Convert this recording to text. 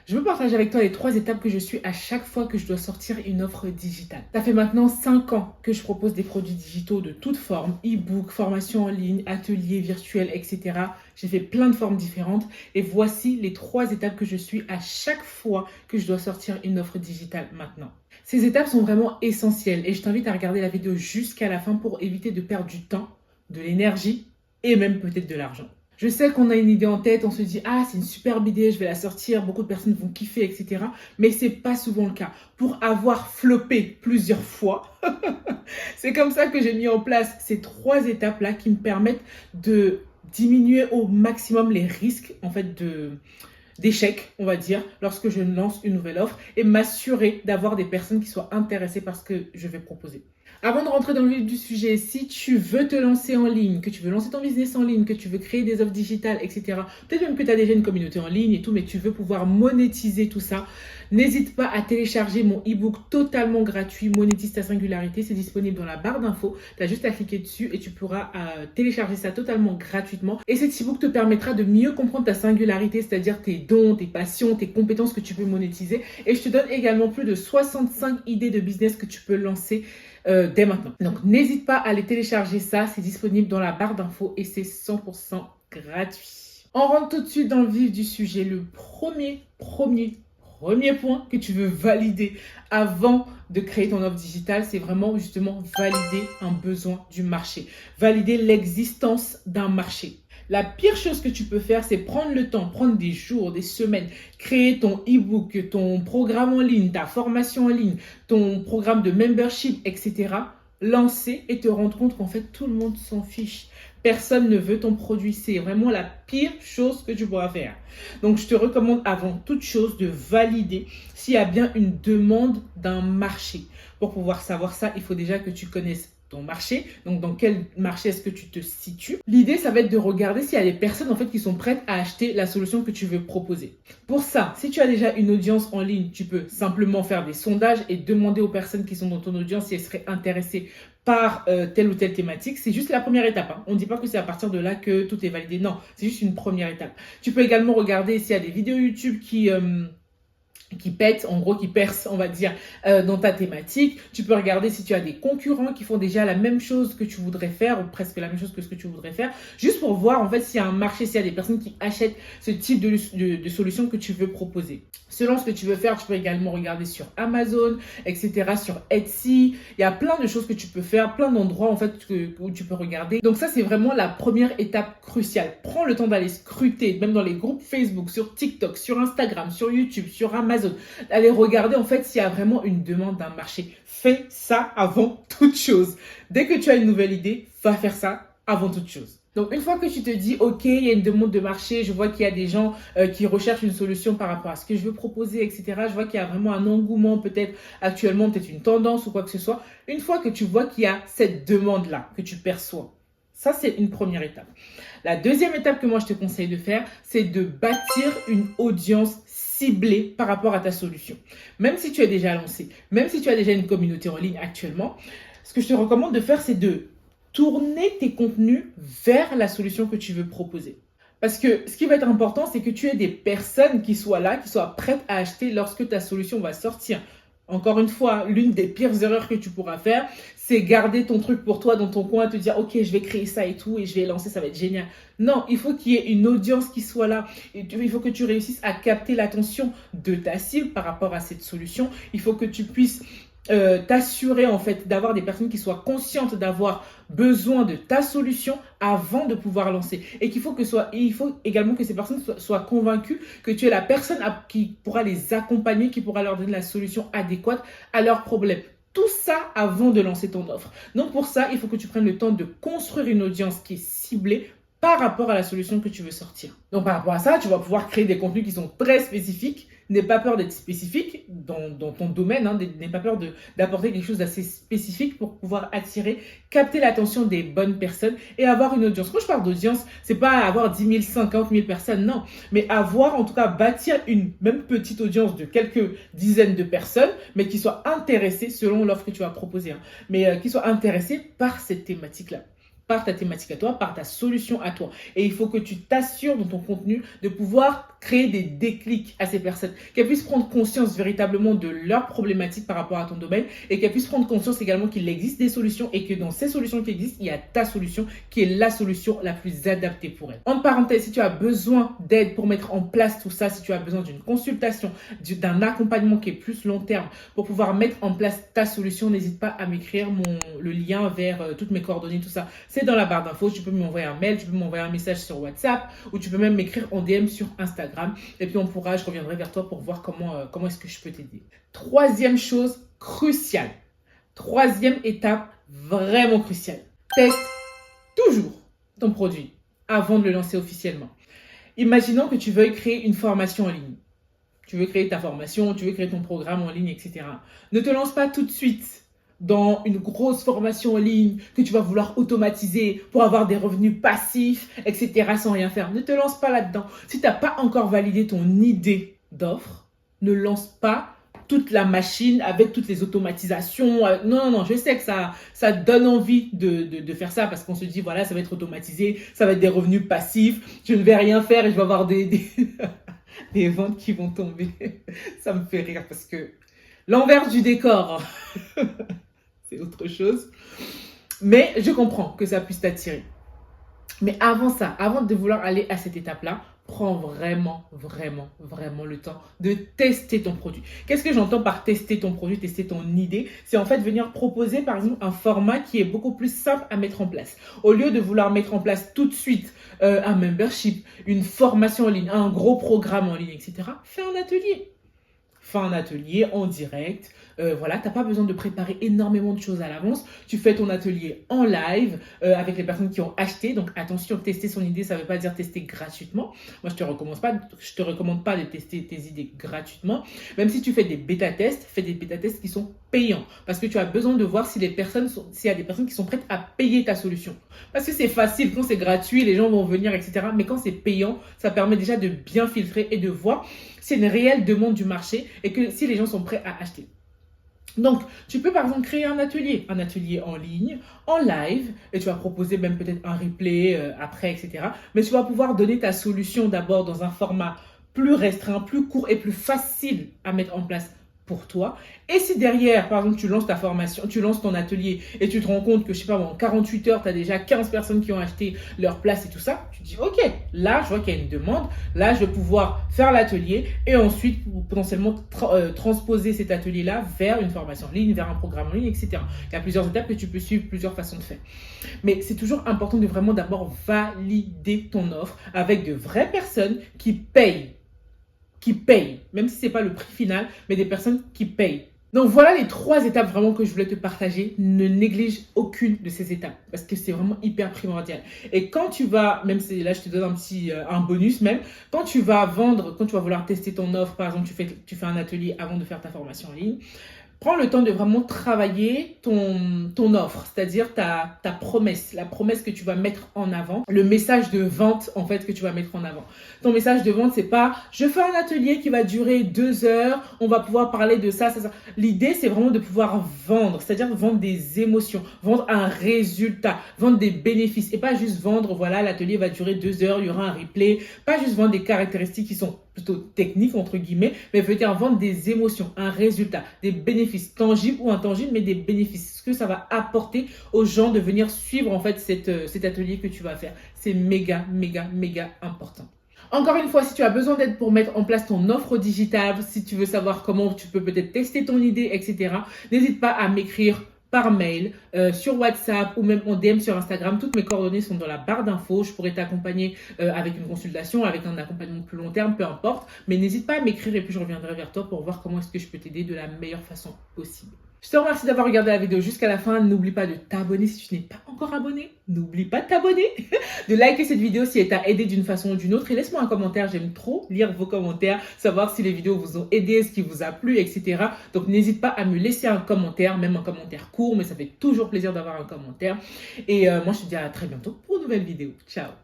Je veux partager avec toi les 3 étapes que je suis à chaque fois que je dois sortir une offre digitale. Ça fait maintenant 5 ans que je propose des produits digitaux de toutes formes, e-book, formation en ligne, ateliers virtuels, etc. J'ai fait plein de formes différentes et voici les 3 étapes que je suis à chaque fois que je dois sortir une offre digitale maintenant. Ces étapes sont vraiment essentielles et je t'invite à regarder la vidéo jusqu'à la fin pour éviter de perdre du temps, de l'énergie et même peut-être de l'argent. Je sais qu'on a une idée en tête, on se dit ah c'est une superbe idée, je vais la sortir, beaucoup de personnes vont kiffer, etc. Mais c'est pas souvent le cas. Pour avoir floppé plusieurs fois, c'est comme ça que j'ai mis en place ces 3 étapes-là qui me permettent de diminuer au maximum les risques en fait d'échec, on va dire, lorsque je lance une nouvelle offre et m'assurer d'avoir des personnes qui soient intéressées par ce que je vais proposer. Avant de rentrer dans le vif du sujet, si tu veux te lancer en ligne, que tu veux lancer ton business en ligne, que tu veux créer des offres digitales, etc., peut-être même que tu as déjà une communauté en ligne et tout, mais tu veux pouvoir monétiser tout ça, n'hésite pas à télécharger mon e-book totalement gratuit, Monétise ta singularité. C'est disponible dans la barre d'infos. Tu as juste à cliquer dessus et tu pourras télécharger ça totalement gratuitement. Et cet e-book te permettra de mieux comprendre ta singularité, c'est-à-dire tes dons, tes passions, tes compétences que tu peux monétiser. Et je te donne également plus de 65 idées de business que tu peux lancer dès maintenant. Donc, n'hésite pas à aller télécharger ça. C'est disponible dans la barre d'infos et c'est 100% gratuit. On rentre tout de suite dans le vif du sujet. Le premier point que tu veux valider avant de créer ton offre digitale, c'est vraiment justement valider un besoin du marché. Valider l'existence d'un marché. La pire chose que tu peux faire, c'est prendre le temps, prendre des jours, des semaines, créer ton e-book, ton programme en ligne, ta formation en ligne, ton programme de membership, etc. Lancer et te rendre compte qu'en fait, tout le monde s'en fiche. Personne ne veut ton produit. C'est vraiment la pire chose que tu pourras faire. Donc, je te recommande avant toute chose de valider s'il y a bien une demande d'un marché. Pour pouvoir savoir ça, il faut déjà que tu connaisses ton marché, donc dans quel marché est-ce que tu te situes. L'idée, ça va être de regarder s'il y a des personnes en fait qui sont prêtes à acheter la solution que tu veux proposer. Pour ça, si tu as déjà une audience en ligne, tu peux simplement faire des sondages et demander aux personnes qui sont dans ton audience si elles seraient intéressées par telle ou telle thématique. C'est juste la première étape. Hein. On ne dit pas que c'est à partir de là que tout est validé. Non, c'est juste une première étape. Tu peux également regarder s'il y a des vidéos YouTube qui pètent, en gros qui percent, on va dire, dans ta thématique. Tu peux regarder si tu as des concurrents qui font déjà la même chose que tu voudrais faire, ou presque la même chose que ce que tu voudrais faire, juste pour voir en fait s'il y a un marché, s'il y a des personnes qui achètent ce type de solution que tu veux proposer. Selon ce que tu veux faire, tu peux également regarder sur Amazon, etc., sur Etsy. Il y a plein de choses que tu peux faire, plein d'endroits en fait où tu peux regarder. Donc ça, c'est vraiment la première étape cruciale. Prends le temps d'aller scruter, même dans les groupes Facebook, sur TikTok, sur Instagram, sur YouTube, sur Amazon, d'aller regarder en fait s'il y a vraiment une demande d'un marché. Fais ça avant toute chose. Dès que tu as une nouvelle idée, va faire ça avant toute chose. Donc, une fois que tu te dis, OK, il y a une demande de marché, je vois qu'il y a des gens qui recherchent une solution par rapport à ce que je veux proposer, etc. Je vois qu'il y a vraiment un engouement, peut-être actuellement, peut-être une tendance ou quoi que ce soit. Une fois que tu vois qu'il y a cette demande-là que tu perçois, ça, c'est une première étape. La deuxième étape que moi, je te conseille de faire, c'est de bâtir une audience ciblée par rapport à ta solution. Même si tu es déjà lancé, même si tu as déjà une communauté en ligne actuellement, ce que je te recommande de faire, c'est de tourner tes contenus vers la solution que tu veux proposer. Parce que ce qui va être important, c'est que tu aies des personnes qui soient là, qui soient prêtes à acheter lorsque ta solution va sortir. Encore une fois, l'une des pires erreurs que tu pourras faire, c'est garder ton truc pour toi dans ton coin, te dire ok, je vais créer ça et tout et je vais lancer, ça va être génial. Non, il faut qu'il y ait une audience qui soit là. Il faut que tu réussisses à capter l'attention de ta cible par rapport à cette solution. Il faut que tu puisses t'assurer en fait d'avoir des personnes qui soient conscientes d'avoir besoin de ta solution avant de pouvoir lancer et il faut également que ces personnes soient convaincues que tu es la personne qui pourra les accompagner, qui pourra leur donner la solution adéquate à leurs problèmes. Tout ça avant de lancer ton offre. Donc pour ça, il faut que tu prennes le temps de construire une audience qui est ciblée par rapport à la solution que tu veux sortir. Donc par rapport à ça, tu vas pouvoir créer des contenus qui sont très spécifiques. N'aie pas peur d'être spécifique dans ton domaine, hein, n'aie pas peur d'apporter quelque chose d'assez spécifique pour pouvoir attirer, capter l'attention des bonnes personnes et avoir une audience. Quand je parle d'audience, c'est pas avoir 10 000, 50 000 personnes, non, mais avoir en tout cas bâtir une même petite audience de quelques dizaines de personnes, mais qui soient intéressées selon l'offre que tu vas proposer, hein, mais qui soient intéressées par cette thématique-là. par ta thématique à toi, par ta solution à toi. Et il faut que tu t'assures dans ton contenu de pouvoir créer des déclics à ces personnes, qu'elles puissent prendre conscience véritablement de leurs problématiques par rapport à ton domaine et qu'elles puissent prendre conscience également qu'il existe des solutions et que dans ces solutions qui existent, il y a ta solution qui est la solution la plus adaptée pour elle. En parenthèse, si tu as besoin d'aide pour mettre en place tout ça, si tu as besoin d'une consultation, d'un accompagnement qui est plus long terme pour pouvoir mettre en place ta solution, n'hésite pas à m'écrire le lien vers toutes mes coordonnées, tout ça. C'est dans la barre d'infos. Tu peux m'envoyer un mail, tu peux m'envoyer un message sur WhatsApp ou tu peux même m'écrire en DM sur Instagram. Et puis je reviendrai vers toi pour voir comment est-ce que je peux t'aider. Troisième chose cruciale. Troisième étape vraiment cruciale. Teste toujours ton produit avant de le lancer officiellement. Imaginons que tu veuilles créer une formation en ligne. Tu veux créer ta formation, tu veux créer ton programme en ligne, etc. Ne te lance pas tout de suite dans une grosse formation en ligne que tu vas vouloir automatiser pour avoir des revenus passifs, etc. sans rien faire. Ne te lance pas là-dedans. Si tu n'as pas encore validé ton idée d'offre, ne lance pas toute la machine avec toutes les automatisations. Non, je sais que ça donne envie de faire ça parce qu'on se dit, voilà, ça va être automatisé, ça va être des revenus passifs, je ne vais rien faire et je vais avoir des ventes qui vont tomber. Ça me fait rire parce que l'envers du décor, c'est autre chose. Mais je comprends que ça puisse t'attirer. Mais avant ça, avant de vouloir aller à cette étape-là, prends vraiment le temps de tester ton produit. Qu'est-ce que j'entends par tester ton produit, tester ton idée? C'est en fait venir proposer par exemple un format qui est beaucoup plus simple à mettre en place. Au lieu de vouloir mettre en place tout de suite un membership, une formation en ligne, un gros programme en ligne, etc. Fais un atelier. Fais un atelier en direct. Voilà, tu n'as pas besoin de préparer énormément de choses à l'avance. Tu fais ton atelier en live avec les personnes qui ont acheté. Donc attention, tester son idée, ça ne veut pas dire tester gratuitement. Moi, je te recommande pas de tester tes idées gratuitement. Même si tu fais des bêta-tests, fais des bêta-tests qui sont payants. Parce que tu as besoin de voir s'il y a des personnes qui sont prêtes à payer ta solution. Parce que c'est facile, quand c'est gratuit, les gens vont venir, etc. Mais quand c'est payant, ça permet déjà de bien filtrer et de voir si c'est une réelle demande du marché et que si les gens sont prêts à acheter. Donc, tu peux par exemple créer un atelier en ligne, en live, et tu vas proposer même peut-être un replay après, etc. Mais tu vas pouvoir donner ta solution d'abord dans un format plus restreint, plus court et plus facile à mettre en place pour toi. Et si derrière, par exemple, tu lances ta formation, tu lances ton atelier et tu te rends compte que, je sais pas, en 48 heures, tu as déjà 15 personnes qui ont acheté leur place et tout ça, tu te dis, ok, là, je vois qu'il y a une demande, là, je vais pouvoir faire l'atelier et ensuite, potentiellement, transposer cet atelier-là vers une formation en ligne, vers un programme en ligne, etc. Il y a plusieurs étapes que tu peux suivre, plusieurs façons de faire. Mais c'est toujours important de vraiment d'abord valider ton offre avec de vraies personnes qui payent, même si ce n'est pas le prix final, mais des personnes qui payent. Donc voilà les 3 étapes vraiment que je voulais te partager. Ne néglige aucune de ces étapes parce que c'est vraiment hyper primordial. Et quand tu vas, même si là je te donne un bonus même, quand tu vas vouloir tester ton offre, par exemple tu fais un atelier avant de faire ta formation en ligne, prends le temps de vraiment travailler ton offre, c'est-à-dire ta promesse, la promesse que tu vas mettre en avant, le message de vente en fait que tu vas mettre en avant. Ton message de vente, c'est pas « je fais un atelier qui va durer 2 heures, on va pouvoir parler de ça, ça, ça ». L'idée, c'est vraiment de pouvoir vendre, c'est-à-dire vendre des émotions, vendre un résultat, vendre des bénéfices et pas juste vendre, voilà, l'atelier va durer 2 heures, il y aura un replay, pas juste vendre des caractéristiques qui sont plutôt techniques, entre guillemets, mais peut-être vendre des émotions, un résultat, des bénéfices tangibles ou intangibles, mais des bénéfices. Ce que ça va apporter aux gens de venir suivre en fait cet atelier que tu vas faire. C'est méga important. Encore une fois, si tu as besoin d'aide pour mettre en place ton offre digitale, si tu veux savoir comment tu peux peut-être tester ton idée, etc., n'hésite pas à m'écrire par mail, sur WhatsApp ou même en DM sur Instagram. Toutes mes coordonnées sont dans la barre d'infos. Je pourrais t'accompagner avec une consultation, avec un accompagnement plus long terme, peu importe. Mais n'hésite pas à m'écrire et puis je reviendrai vers toi pour voir comment est-ce que je peux t'aider de la meilleure façon possible. Je te remercie d'avoir regardé la vidéo jusqu'à la fin. N'oublie pas de t'abonner si tu n'es pas encore abonné. N'oublie pas de t'abonner, de liker cette vidéo si elle t'a aidé d'une façon ou d'une autre. Et laisse-moi un commentaire. J'aime trop lire vos commentaires, savoir si les vidéos vous ont aidé, ce qui vous a plu, etc. Donc n'hésite pas à me laisser un commentaire, même un commentaire court, mais ça fait toujours plaisir d'avoir un commentaire. Et moi, je te dis à très bientôt pour une nouvelle vidéo. Ciao!